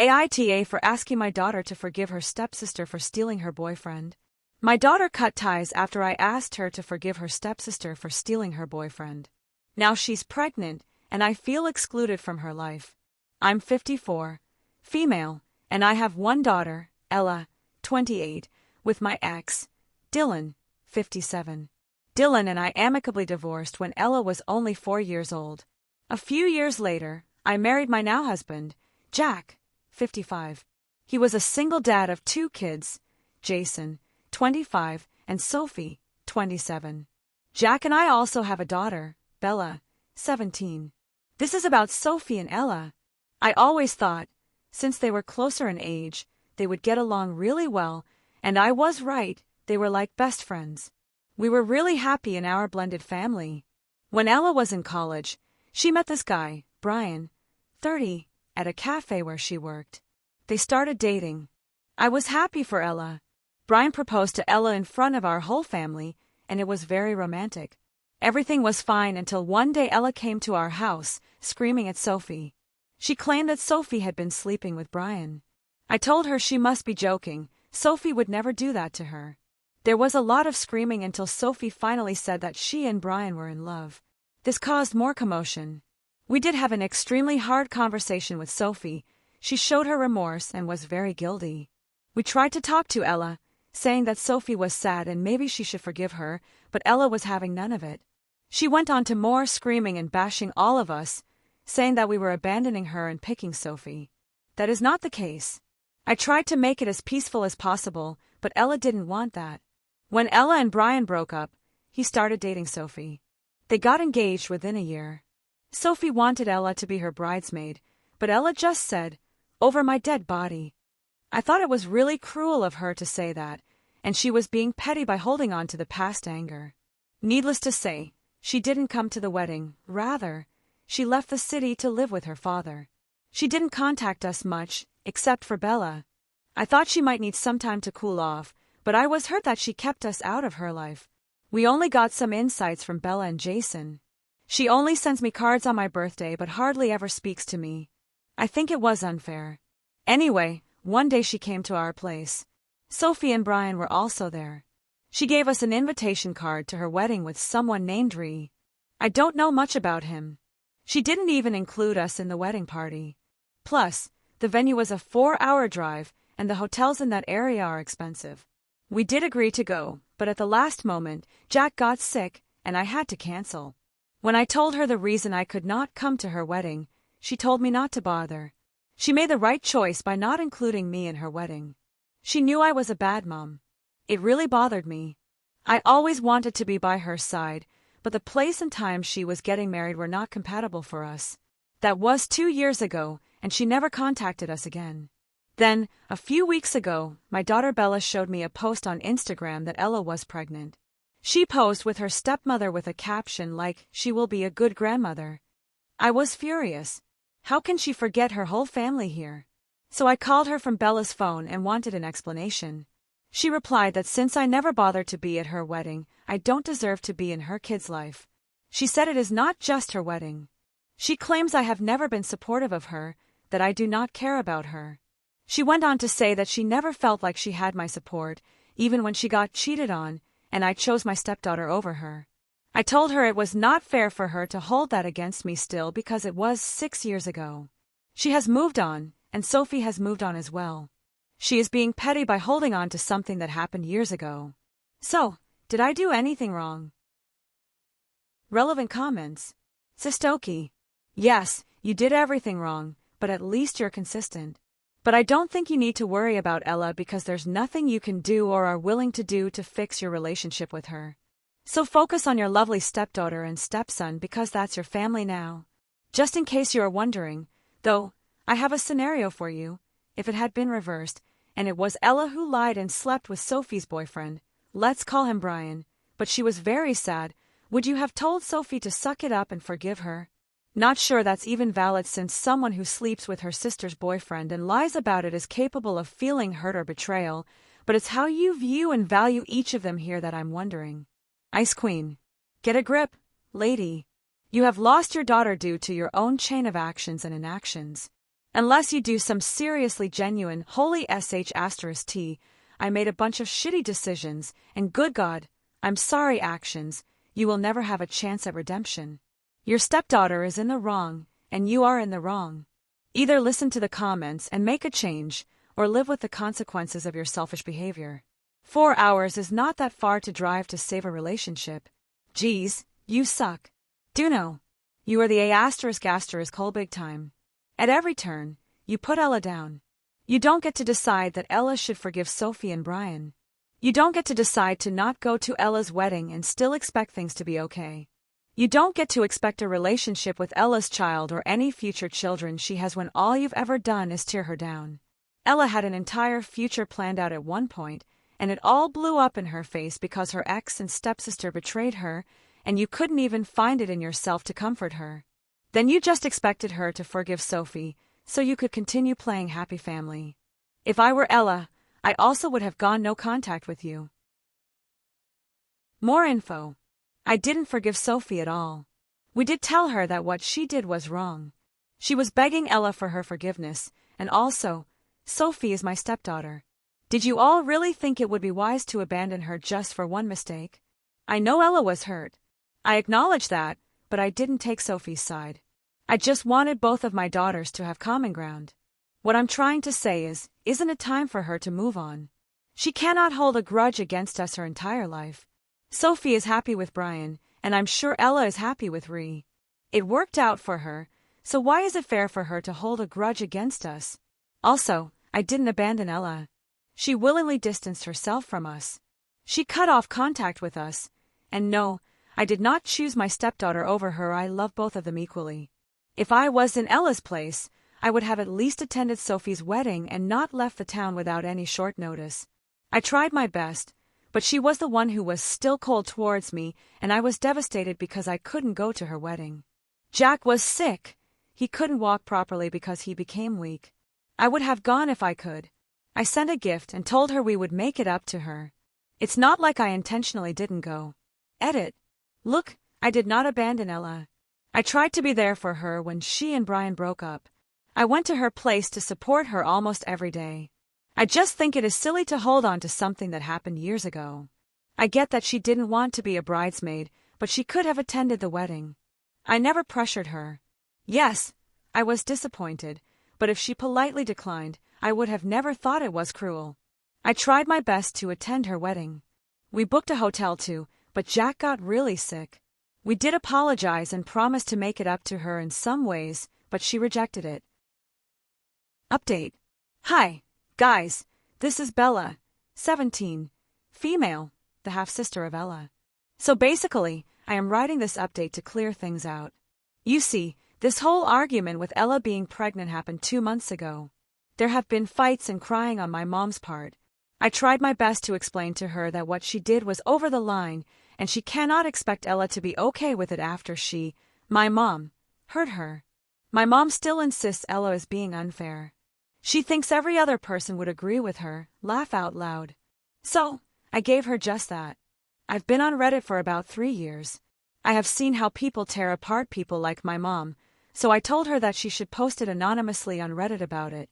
AITA for asking my daughter to forgive her stepsister for stealing her boyfriend. My daughter cut ties after I asked her to forgive her stepsister for stealing her boyfriend. Now she's pregnant, and I feel excluded from her life. I'm 54, female, and I have one daughter, Ella, 28, with my ex, Dylan, 57. Dylan and I amicably divorced when Ella was only 4 years old. A few years later, I married my now husband, Jack, 55. He was a single dad of 2 kids, Jason, 25, and Sophie, 27. Jack and I also have a daughter, Bella, 17. This is about Sophie and Ella. I always thought, since they were closer in age, they would get along really well, and I was right, they were like best friends. We were really happy in our blended family. When Ella was in college, she met this guy, Brian, 30, at a cafe where she worked. They started dating. I was happy for Ella. Brian proposed to Ella in front of our whole family, and it was very romantic. Everything was fine until one day Ella came to our house, screaming at Sophie. She claimed that Sophie had been sleeping with Brian. I told her she must be joking, Sophie would never do that to her. There was a lot of screaming until Sophie finally said that she and Brian were in love. This caused more commotion. We did have an extremely hard conversation with Sophie. She showed her remorse and was very guilty. We tried to talk to Ella, saying that Sophie was sad and maybe she should forgive her, but Ella was having none of it. She went on to more screaming and bashing all of us, saying that we were abandoning her and picking Sophie. That is not the case. I tried to make it as peaceful as possible, but Ella didn't want that. When Ella and Brian broke up, he started dating Sophie. They got engaged within a year. Sophie wanted Ella to be her bridesmaid, but Ella just said, "Over my dead body." I thought it was really cruel of her to say that, and she was being petty by holding on to the past anger. Needless to say, she didn't come to the wedding, rather, she left the city to live with her father. She didn't contact us much, except for Bella. I thought she might need some time to cool off, but I was hurt that she kept us out of her life. We only got some insights from Bella and Jason. She only sends me cards on my birthday but hardly ever speaks to me. I think it was unfair. Anyway, one day she came to our place. Sophie and Brian were also there. She gave us an invitation card to her wedding with someone named Ree. I don't know much about him. She didn't even include us in the wedding party. Plus, the venue was a 4-hour drive, and the hotels in that area are expensive. We did agree to go, but at the last moment, Jack got sick, and I had to cancel. When I told her the reason I could not come to her wedding, she told me not to bother. She made the right choice by not including me in her wedding. She knew I was a bad mom. It really bothered me. I always wanted to be by her side, but the place and time she was getting married were not compatible for us. That was 2 years ago, and she never contacted us again. Then, a few weeks ago, my daughter Bella showed me a post on Instagram that Ella was pregnant. She posed with her stepmother with a caption like, "She will be a good grandmother." I was furious. How can she forget her whole family here? So I called her from Bella's phone and wanted an explanation. She replied that since I never bothered to be at her wedding, I don't deserve to be in her kid's life. She said it is not just her wedding. She claims I have never been supportive of her, that I do not care about her. She went on to say that she never felt like she had my support, even when she got cheated on, and I chose my stepdaughter over her. I told her it was not fair for her to hold that against me still because it was 6 years ago. She has moved on, and Sophie has moved on as well. She is being petty by holding on to something that happened years ago. So, did I do anything wrong? Relevant comments. Sistoki. Yes, you did everything wrong, but at least you're consistent. But I don't think you need to worry about Ella because there's nothing you can do or are willing to do to fix your relationship with her. So focus on your lovely stepdaughter and stepson because that's your family now. Just in case you are wondering, though, I have a scenario for you. If it had been reversed, and it was Ella who lied and slept with Sophie's boyfriend, let's call him Brian, but she was very sad, would you have told Sophie to suck it up and forgive her? Not sure that's even valid since someone who sleeps with her sister's boyfriend and lies about it is capable of feeling hurt or betrayal, but it's how you view and value each of them here that I'm wondering. Ice Queen. Get a grip, lady. You have lost your daughter due to your own chain of actions and inactions. Unless you do some seriously genuine, holy sh*t, I made a bunch of shitty decisions, and good God, I'm sorry actions, you will never have a chance at redemption. Your stepdaughter is in the wrong, and you are in the wrong. Either listen to the comments and make a change, or live with the consequences of your selfish behavior. 4 hours is not that far to drive to save a relationship. Geez, you suck. Do know. You are the A*** coal big time. At every turn, you put Ella down. You don't get to decide that Ella should forgive Sophie and Brian. You don't get to decide to not go to Ella's wedding and still expect things to be okay. You don't get to expect a relationship with Ella's child or any future children she has when all you've ever done is tear her down. Ella had an entire future planned out at one point, and it all blew up in her face because her ex and stepsister betrayed her, and you couldn't even find it in yourself to comfort her. Then you just expected her to forgive Sophie, so you could continue playing happy family. If I were Ella, I also would have gone no contact with you. More info. I didn't forgive Sophie at all. We did tell her that what she did was wrong. She was begging Ella for her forgiveness, and also, Sophie is my stepdaughter. Did you all really think it would be wise to abandon her just for one mistake? I know Ella was hurt. I acknowledge that, but I didn't take Sophie's side. I just wanted both of my daughters to have common ground. What I'm trying to say is, isn't it time for her to move on? She cannot hold a grudge against us her entire life. Sophie is happy with Brian, and I'm sure Ella is happy with Ree. It worked out for her, so why is it fair for her to hold a grudge against us? Also, I didn't abandon Ella. She willingly distanced herself from us. She cut off contact with us, and no, I did not choose my stepdaughter over her. I love both of them equally. If I was in Ella's place, I would have at least attended Sophie's wedding and not left the town without any short notice. I tried my best, but she was the one who was still cold towards me, and I was devastated because I couldn't go to her wedding. Jack was sick. He couldn't walk properly because he became weak. I would have gone if I could. I sent a gift and told her we would make it up to her. It's not like I intentionally didn't go. Edit. Look, I did not abandon Ella. I tried to be there for her when she and Brian broke up. I went to her place to support her almost every day. I just think it is silly to hold on to something that happened years ago. I get that she didn't want to be a bridesmaid, but she could have attended the wedding. I never pressured her. Yes, I was disappointed, but if she politely declined, I would have never thought it was cruel. I tried my best to attend her wedding. We booked a hotel too, but Jack got really sick. We did apologize and promised to make it up to her in some ways, but she rejected it. Update. Hi, guys, this is Bella, 17, female, the half-sister of Ella. So basically, I am writing this update to clear things out. You see, this whole argument with Ella being pregnant happened 2 months ago. There have been fights and crying on my mom's part. I tried my best to explain to her that what she did was over the line, and she cannot expect Ella to be okay with it after she, my mom, hurt her. My mom still insists Ella is being unfair. She thinks every other person would agree with her, laugh out loud. So, I gave her just that. I've been on Reddit for about 3 years. I have seen how people tear apart people like my mom, so I told her that she should post it anonymously on Reddit about it.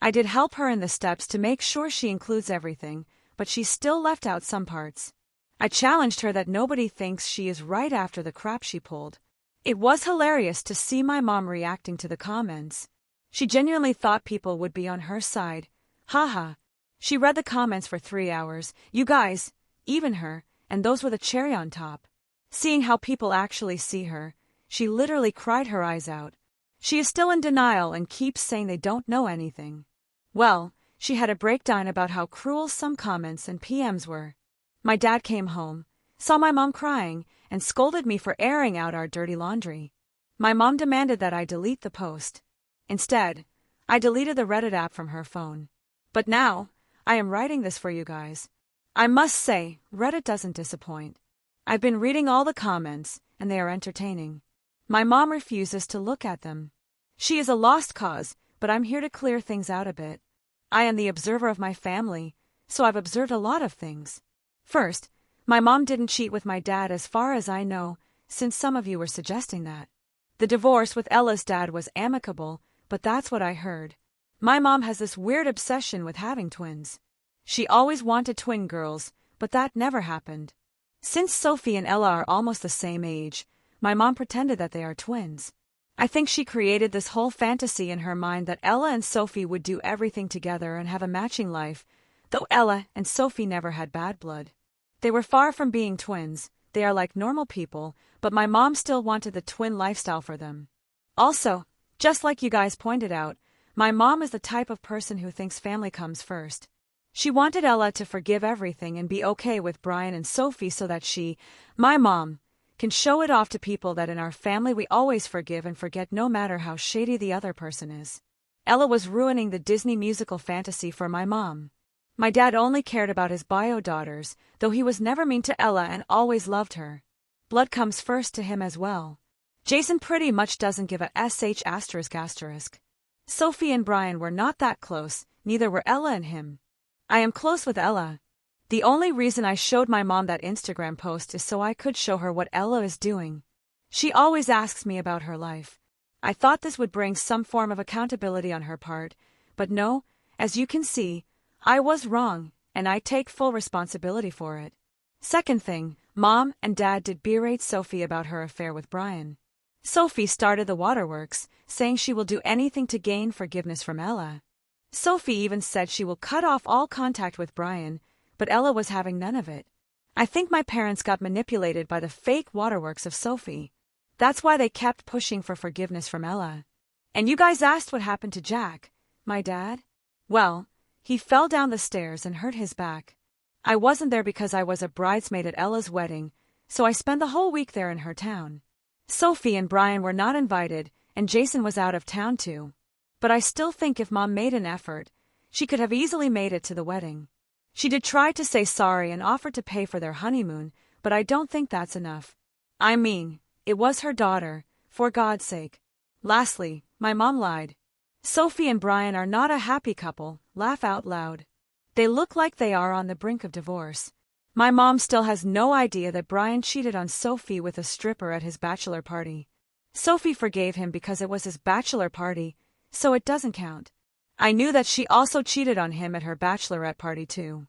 I did help her in the steps to make sure she includes everything, but she still left out some parts. I challenged her that nobody thinks she is right after the crap she pulled. It was hilarious to see my mom reacting to the comments. She genuinely thought people would be on her side. Haha. She read the comments for 3 hours, you guys, even her, and those with a cherry on top. Seeing how people actually see her, she literally cried her eyes out. She is still in denial and keeps saying they don't know anything. Well, she had a breakdown about how cruel some comments and PMs were. My dad came home, saw my mom crying, and scolded me for airing out our dirty laundry. My mom demanded that I delete the post. Instead, I deleted the Reddit app from her phone. But now, I am writing this for you guys. I must say, Reddit doesn't disappoint. I've been reading all the comments, and they are entertaining. My mom refuses to look at them. She is a lost cause, but I'm here to clear things out a bit. I am the observer of my family, so I've observed a lot of things. First, my mom didn't cheat with my dad as far as I know, since some of you were suggesting that. The divorce with Ella's dad was amicable, but that's what I heard. My mom has this weird obsession with having twins. She always wanted twin girls, but that never happened. Since Sophie and Ella are almost the same age, my mom pretended that they are twins. I think she created this whole fantasy in her mind that Ella and Sophie would do everything together and have a matching life, though Ella and Sophie never had bad blood. They were far from being twins, they are like normal people, but my mom still wanted the twin lifestyle for them. Also, just like you guys pointed out, my mom is the type of person who thinks family comes first. She wanted Ella to forgive everything and be okay with Brian and Sophie so that she, my mom, can show it off to people that in our family we always forgive and forget no matter how shady the other person is. Ella was ruining the Disney musical fantasy for my mom. My dad only cared about his bio daughters, though he was never mean to Ella and always loved her. Blood comes first to him as well. Jason pretty much doesn't give a sh***. Sophie and Brian were not that close, neither were Ella and him. I am close with Ella. The only reason I showed my mom that Instagram post is so I could show her what Ella is doing. She always asks me about her life. I thought this would bring some form of accountability on her part, but no, as you can see, I was wrong, and I take full responsibility for it. Second thing, Mom and Dad did berate Sophie about her affair with Brian. Sophie started the waterworks, saying she will do anything to gain forgiveness from Ella. Sophie even said she will cut off all contact with Brian, but Ella was having none of it. I think my parents got manipulated by the fake waterworks of Sophie. That's why they kept pushing for forgiveness from Ella. And you guys asked what happened to Jack, my dad? Well, he fell down the stairs and hurt his back. I wasn't there because I was a bridesmaid at Ella's wedding, so I spent the whole week there in her town. Sophie and Brian were not invited, and Jason was out of town too. But I still think if Mom made an effort, she could have easily made it to the wedding. She did try to say sorry and offered to pay for their honeymoon, but I don't think that's enough. I mean, it was her daughter, for God's sake. Lastly, my mom lied. Sophie and Brian are not a happy couple, laugh out loud. They look like they are on the brink of divorce. My mom still has no idea that Brian cheated on Sophie with a stripper at his bachelor party. Sophie forgave him because it was his bachelor party, so it doesn't count. I knew that she also cheated on him at her bachelorette party too.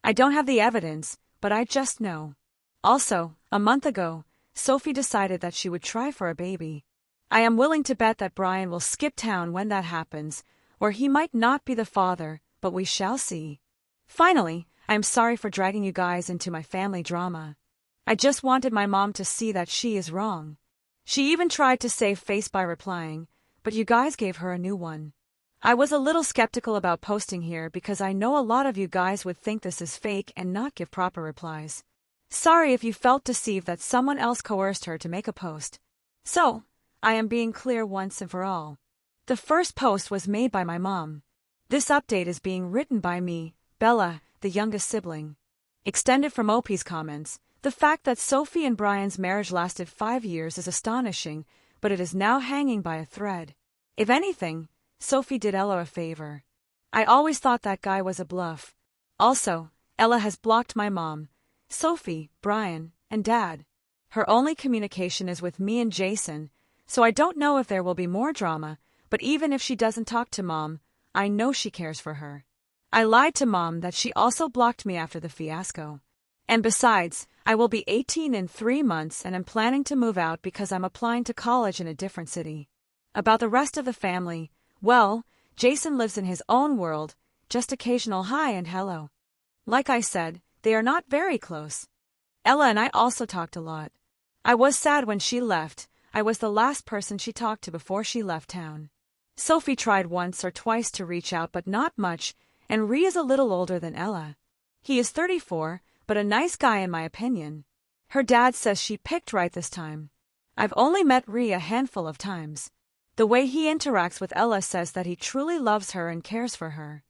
I don't have the evidence, but I just know. Also, a month ago, Sophie decided that she would try for a baby. I am willing to bet that Brian will skip town when that happens, or he might not be the father, but we shall see. Finally, I am sorry for dragging you guys into my family drama. I just wanted my mom to see that she is wrong. She even tried to save face by replying, but you guys gave her a new one. I was a little skeptical about posting here because I know a lot of you guys would think this is fake and not give proper replies. Sorry if you felt deceived that someone else coerced her to make a post. So, I am being clear once and for all. The first post was made by my mom. This update is being written by me, Bella, the youngest sibling. Extended from OP's comments, the fact that Sophie and Brian's marriage lasted 5 years is astonishing, but it is now hanging by a thread. If anything, Sophie did Ella a favor. I always thought that guy was a bluff. Also, Ella has blocked my mom, Sophie, Brian, and Dad. Her only communication is with me and Jason, so I don't know if there will be more drama, but even if she doesn't talk to Mom, I know she cares for her. I lied to Mom that she also blocked me after the fiasco. And besides, I will be 18 in 3 months and am planning to move out because I'm applying to college in a different city. About the rest of the family, well, Jason lives in his own world, just occasional hi and hello. Like I said, they are not very close. Ella and I also talked a lot. I was sad when she left. I was the last person she talked to before she left town. Sophie tried once or twice to reach out but not much, and Ree is a little older than Ella. He is 34, but a nice guy in my opinion. Her dad says she picked right this time. I've only met Ree a handful of times. The way he interacts with Ella says that he truly loves her and cares for her.